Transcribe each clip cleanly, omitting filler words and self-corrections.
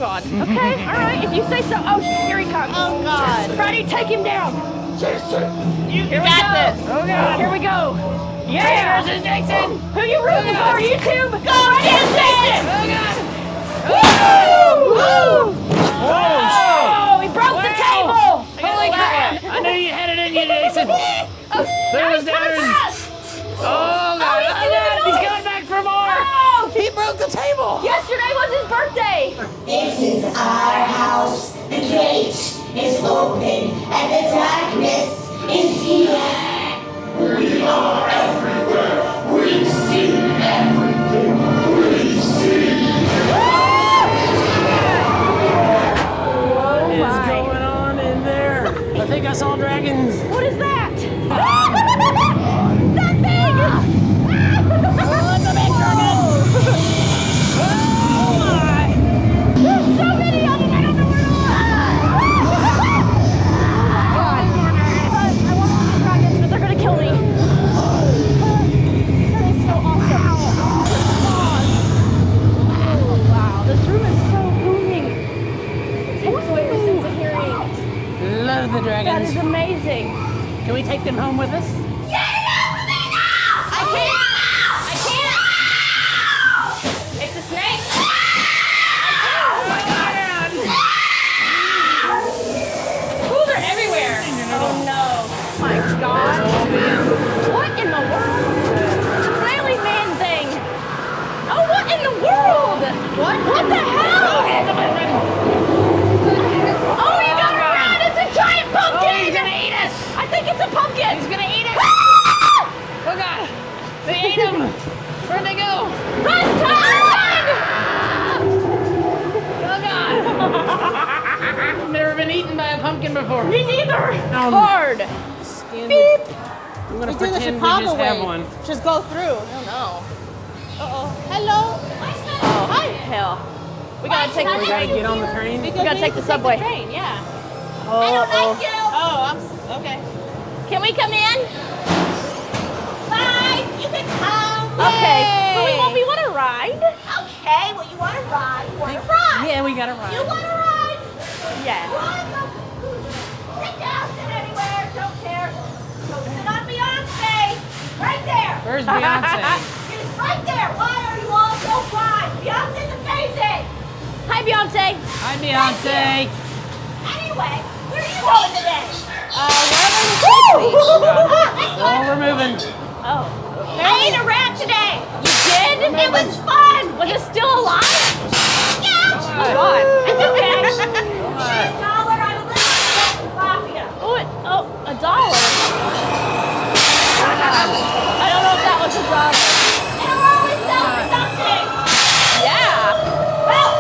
God. Okay, all right, if you say so. Oh, here he comes. Oh, God. Freddie, take him down. You got this. Oh, God. Here we go. Yeah. Here's Jason. Who you rooting for, YouTube? Go, Jason. Oh, God. Woo! Woo! Whoa. Oh, he broke the table. Holy crap. I knew you had it in you, Jason. Now he's coming for us. Oh, God. He's doing a He's noise. coming back for more. Oh, He broke the table. yesterday was his birthday. This is our house. The gate is open and the darkness is here. We are everywhere. We see everything. We see. What is going on in there? I think I saw dragons. What is that? That thing! Oh, it's a big dragon! Oh my! There's so many of them, I don't know where to look! I want all these dragons, but they're gonna kill me. That is so awesome. Oh wow, this room is so booming. It takes away your sense of hearing. Love the That dragons. is amazing. Can we take them home with us? I can't. It's a snake. Oh my God. Ooh, they're everywhere. Oh no. My God. What in the world? The Rally Man thing. Oh, what in the world? What the hell? Oh, you gotta run. It's a giant pumpkin. Oh, he's gonna eat us. I think it's a pumpkin. He's gonna eat us. Oh, God. They ate him. Where'd they go? Run, Tyler, Oh, God. I've never been eaten by a pumpkin before. Me neither. Hard. Beep. I'm gonna We're doing the pretend we Chicago just way. have one. Just go through. Oh no. Uh-oh. Hello. Oh, hi. Hell. We gotta take the We gotta train. get on the train. We gotta take the subway. Train, yeah. Oh, you. Oh, okay. Can we come in? Bye. You can come. Okay. But we want to ride. Okay. Well, you want to ride. You want to ride. Yeah, we gotta ride. You want to ride. Yeah. Sit down. Sit anywhere. Don't care. Don't sit on Beyonce. Right there. Where's Beyonce? She's right there. Why are you all so quiet? Beyonce's amazing. Hi, Beyonce. Hi, Beyonce. Anyway, where are you going today? Wherever you take me. Oh, we're moving. Oh. I ate a rat today. You did? It was fun. Was it still alive? Yeah. Oh, God. It's okay. $1, I will let you mafia. Oh, $1. I don't know if that was $1. It'll always sell for something. Yeah. Well,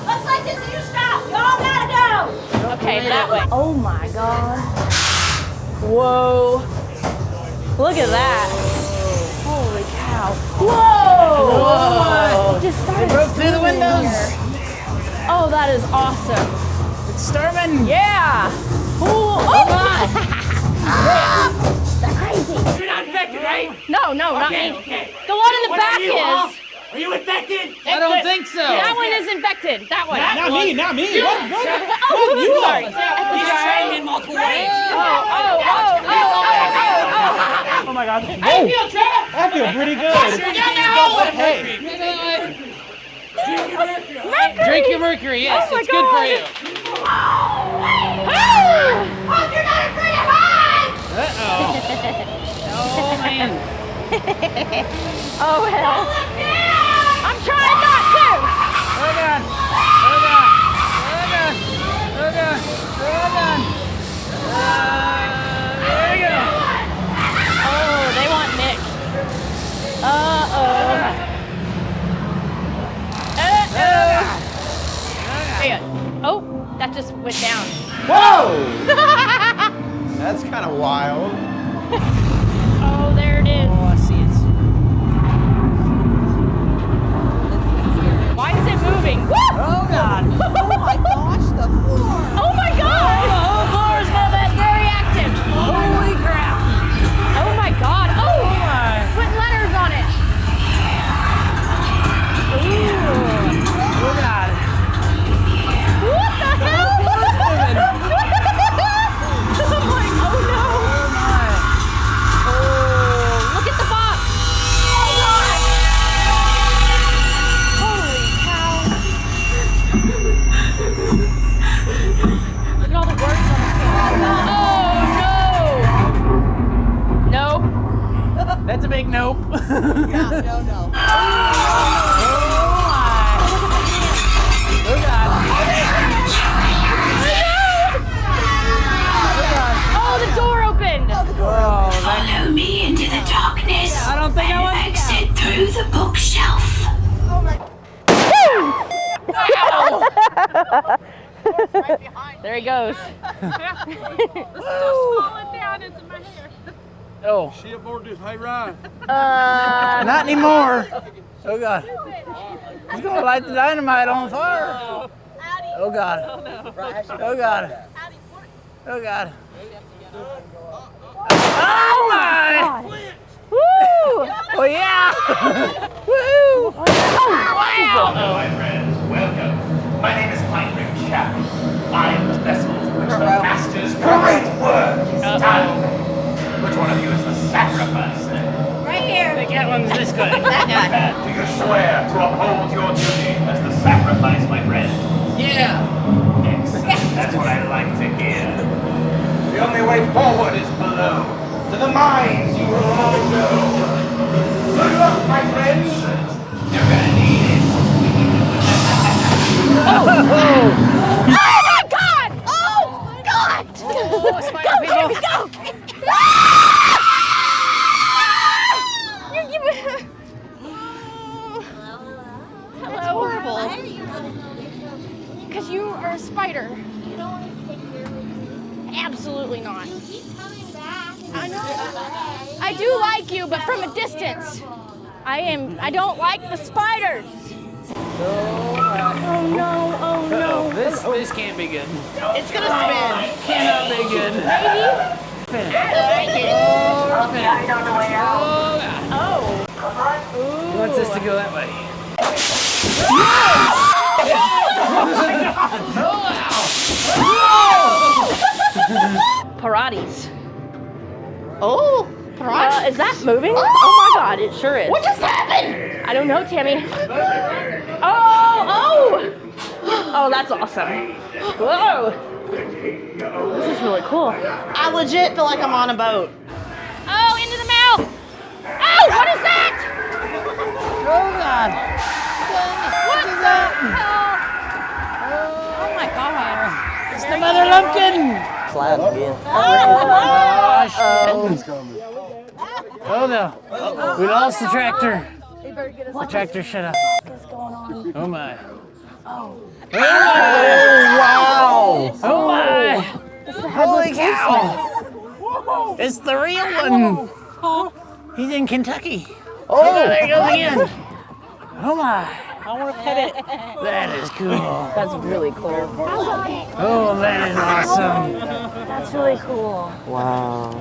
looks like this is your stop. Y'all gotta go. Okay, that way. Oh my God. Whoa. Look at that. Holy cow. Whoa. Whoa. It just started Broke through the snowing windows. here. Oh, that is awesome. It's storming. Yeah. Ooh. Oh my. That's crazy. You're not infected, right? No, not Okay, me. okay. The one in the What back are you, is. huh? Are you infected? I don't think so. That one is infected. That one. Not me, not me. You. Oh, You sorry. are. He's trained in multiple ways. Oh my God. How you feel, Trevor? I feel pretty good. Hey. Drink your mercury, yes, Oh my it's good for God. you. Hope you're not afraid of heights. Uh-oh. Oh, man. Oh, hell. I'm trying not to. Oh, God. Oh, God. Oh, God. Oh, God. Oh, God. There we go. Oh, they want Nick. Uh-oh. Hang on. Oh, that just went down. Whoa! That's kind of wild. Oh, there it is. Oh, I see it. Why is it moving? Woo! Oh, God. Oh my gosh, the floor. Oh my God! The whole floor is not that Very active. Holy crap. Oh my God! Oh! my. Put letters on it. Ooh. Oh, God. That's a big nope. Yeah, no. Oh God. Oh, the door opened. Follow me into the darkness. I don't think I want to. Exit through the bookshelf. There he goes. Oh. She aboard this Hayride. Not anymore. Oh God. He's gonna light the dynamite on fire. Oh God. Oh God. Oh God. Oh my! Woo! Oh yeah! Woo! Hello, my friends. Welcome. My name is Heinrich Chap. I am the vessel from which the Master's great work is done. Which one of you is the sacrifice? Right here. The cat one's this good. And do you swear to uphold your duty as the sacrifice, my friend? Yeah. Excellent. That's what I like to hear. The only way forward is below. To the mines you will all go. Good luck, my friends. You're gonna need it. Oh my God! Oh God! Oh, spider people. Go! You're giving. That's horrible. Because you are a spider. You don't want to stick here with me. Absolutely not. You keep coming back. I know. I do like you, but from a distance. I don't like the spiders. Oh no, oh no. This can't be good. It's gonna spin. Cannot be good. Maybe? Spin it. I like it. Oh, spin it. Oh, God. He wants us to go that way. Parates. Oh, right. Is that moving? Oh my God, it sure is. What just happened? I don't know, Tammy. Oh! Oh, that's awesome. Whoa! This is really cool. I legit feel like I'm on a boat. Oh, into the mouth! Oh, what is that? Oh, God. What the hell? Oh my God. It's the mother lumpkin. Flat again. Oh, no. We lost the tractor. The tractor shut up. What's going on? Oh, my. Oh, wow. Oh, my. Holy cow. It's the real one. He's in Kentucky. Oh, there he goes again. Oh, my. I want to pet it. That is cool. That's really cool. Oh, that is awesome. That's really cool. Wow.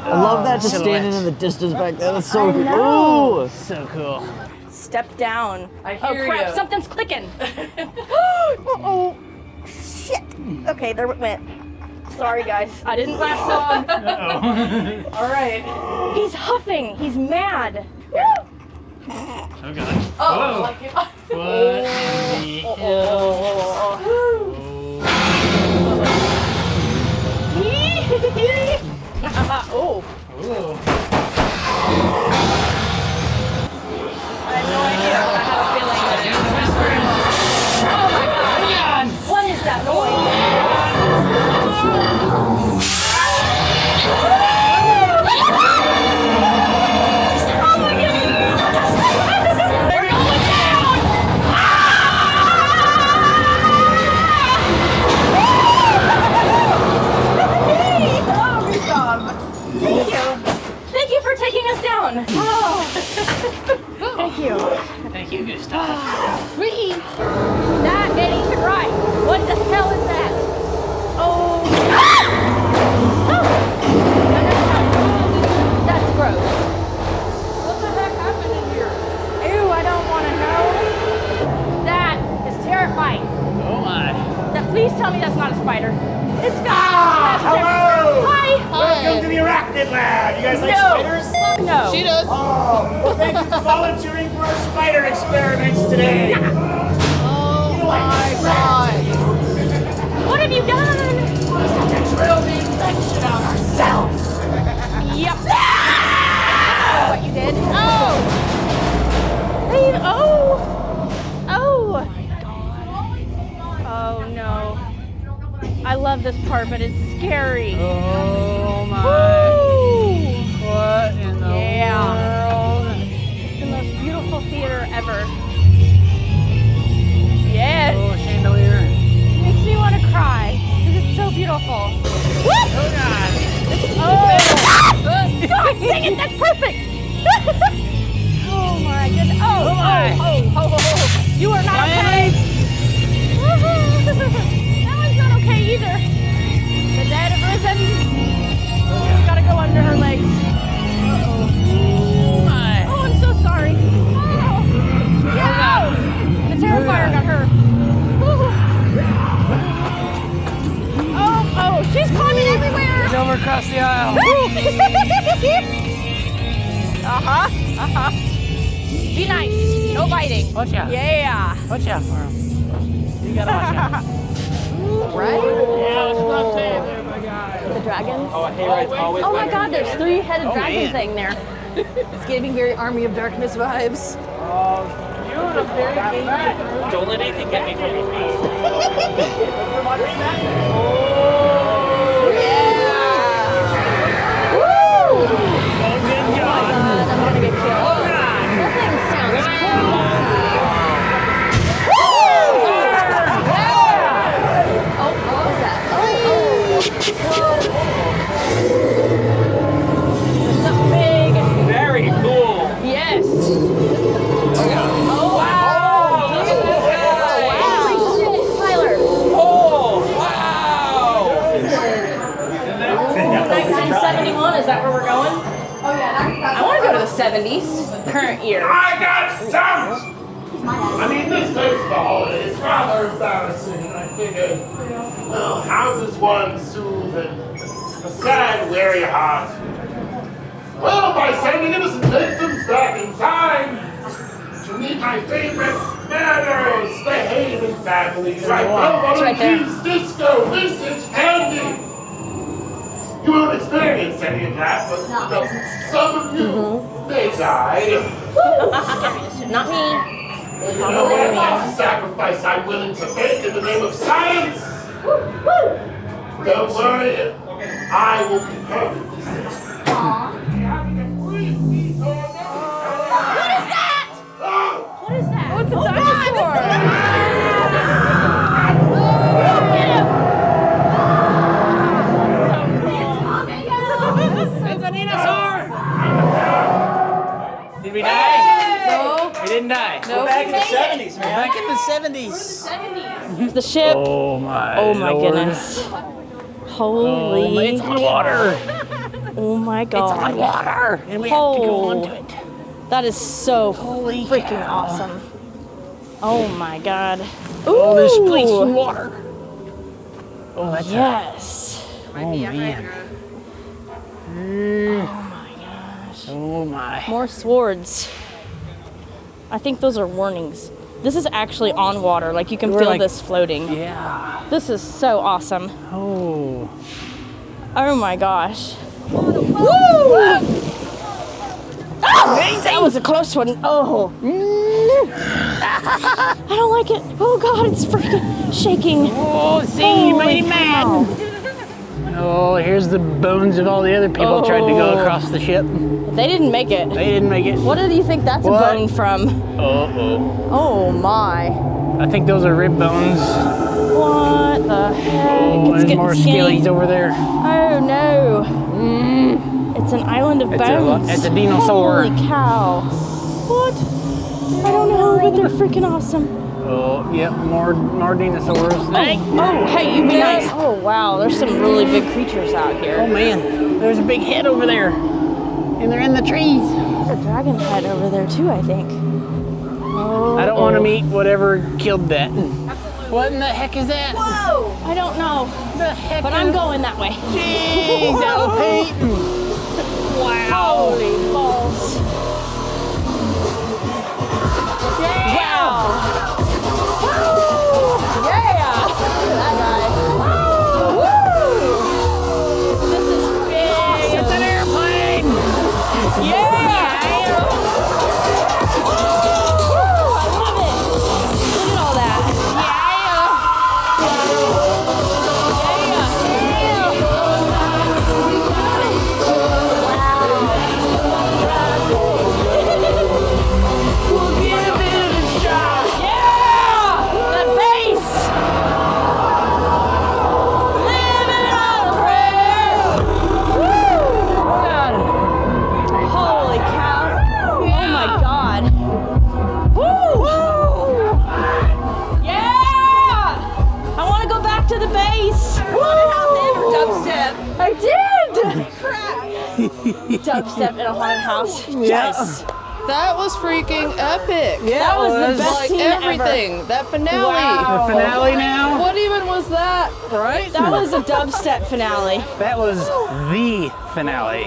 I love that just silhouette. standing in the distance back there. That's so I cool. know. Ooh. So cool. Step down. I Oh hear crap, you. something's clicking. Oh, shit. Okay, there it went. Sorry guys, I didn't last long. Uh-oh. All right. He's huffing, he's mad. Oh, God. Oh, what in the Oh. Ooh. I have no idea, but I have a feeling. Oh my God. What is that noise? Thank you for taking us down. Oh. Thank you. Thank you, Gustav. That ain't right. What the hell is that? Oh. No. That's gross. What the heck happened in here? Ew, I don't want to know. That is terrifying. Oh, my. Please tell me that's not a spider. It's got. Hello! Hi. Welcome to the Arachnid Lab. You guys like spiders? No. She does. Oh, well, thank you for volunteering for our spider experiments today. Oh my God. What have you done? Drill the infection out ourselves. Yep. Oh no. I love this part, but it's scary. Oh my. Woo! What in the world? It's the most beautiful theater ever. Yes. Oh, chandelier. Makes me want to cry because it's so beautiful. Oh God. Oh. God dang it, that's perfect. Oh my goodness. Oh, oh. You are not okay. That one's not okay either. The dead have risen. Gotta go under her legs. Uh-oh. Oh, I'm so sorry. Oh. Yeah. The Terrifier got her. Oh, she's climbing everywhere. She's over across the aisle. Uh-huh. Be nice. No biting. Watch out. Yeah. Watch out for him. You gotta watch out. Right? Yeah, it's not safe there, my guy. The dragons? Oh, Hayride's always Oh my God, there's three-headed dragon man. thing there. It's giving very Army of Darkness vibes. Don't let anything get me from your face. I'm gonna get killed. That thing sounds cool. Oh, what was that? Something big. Very cool. Yes. Oh, wow. Holy shit, Tyler. Oh, wow. 1971, is that where we're going? Oh, yeah. I want to go to the 70s, current year. I got stumped! I mean, this goes for the holidays. It's rather embarrassing, and I figured, well, how does one soothe a sad, weary heart? Well, by sending innocent victims back in time to meet my favorite manners, behaving families like It's right there. cheese, disco, vintage candy. You won't experience any of that, but some of you may die. Not me. You know what amount of sacrifice I'm willing to make in the name of science? Don't worry, I will be perfectly safe. What is that? What is that? What's a dinosaur? Get him! It's a dinosaur! Did we die? No. We didn't die. No. Back in the 70s, man. Back in the 70s. The ship. Oh my. Oh my Lord. goodness. Oh, Holy. it's on water. Oh my God. It's on water. And we have to go onto it. That is so Holy freaking cow. awesome. Oh my God. Oh, there's Ooh. splashing water. Oh, that's Yes. Oh man. Oh my gosh. Oh my. More swords. I think those are warnings. This is actually on water. Like you can We're feel like- this floating. Yeah. This is so awesome. Oh. Oh my gosh. Woo! Oh, that was a close one. Oh. I don't like it. Oh God, it's freaking shaking. Oh, see, you Holy made him cow. mad. Oh, here's the bones of all the other people trying to go across the ship. They didn't make it. They didn't make it. What do you think that's What? a bone from? Uh-oh. Oh my. I think those are rib bones. What the heck? Oh, It's and getting more skinny. skellies over there. Oh no. It's an island of bones. It's a dinosaur. Holy cow. What? I don't know, but they're freaking awesome. Oh, yep, more dinosaurs. Hey. Oh, hey, you be nice. Oh wow, there's some really big creatures out Oh here. man, there's a big head over there. And they're in the trees. There's a dragon head over there too, I think. Oh, I don't want to meet whatever killed that. What in the heck is that? I don't know, The heck but is I'm going that way. Jeez, Al Payton. Wow. Holy balls. Wow. Woo! Yeah. That guy. Woo! This is big. It's an airplane. Yeah. Woo! Dubstep in a haunted house. Yes. That was freaking epic. Yeah, That was the best Like scene everything. ever. That finale. Wow. The finale now? What even was that? Right? That was a dubstep finale. That was the finale.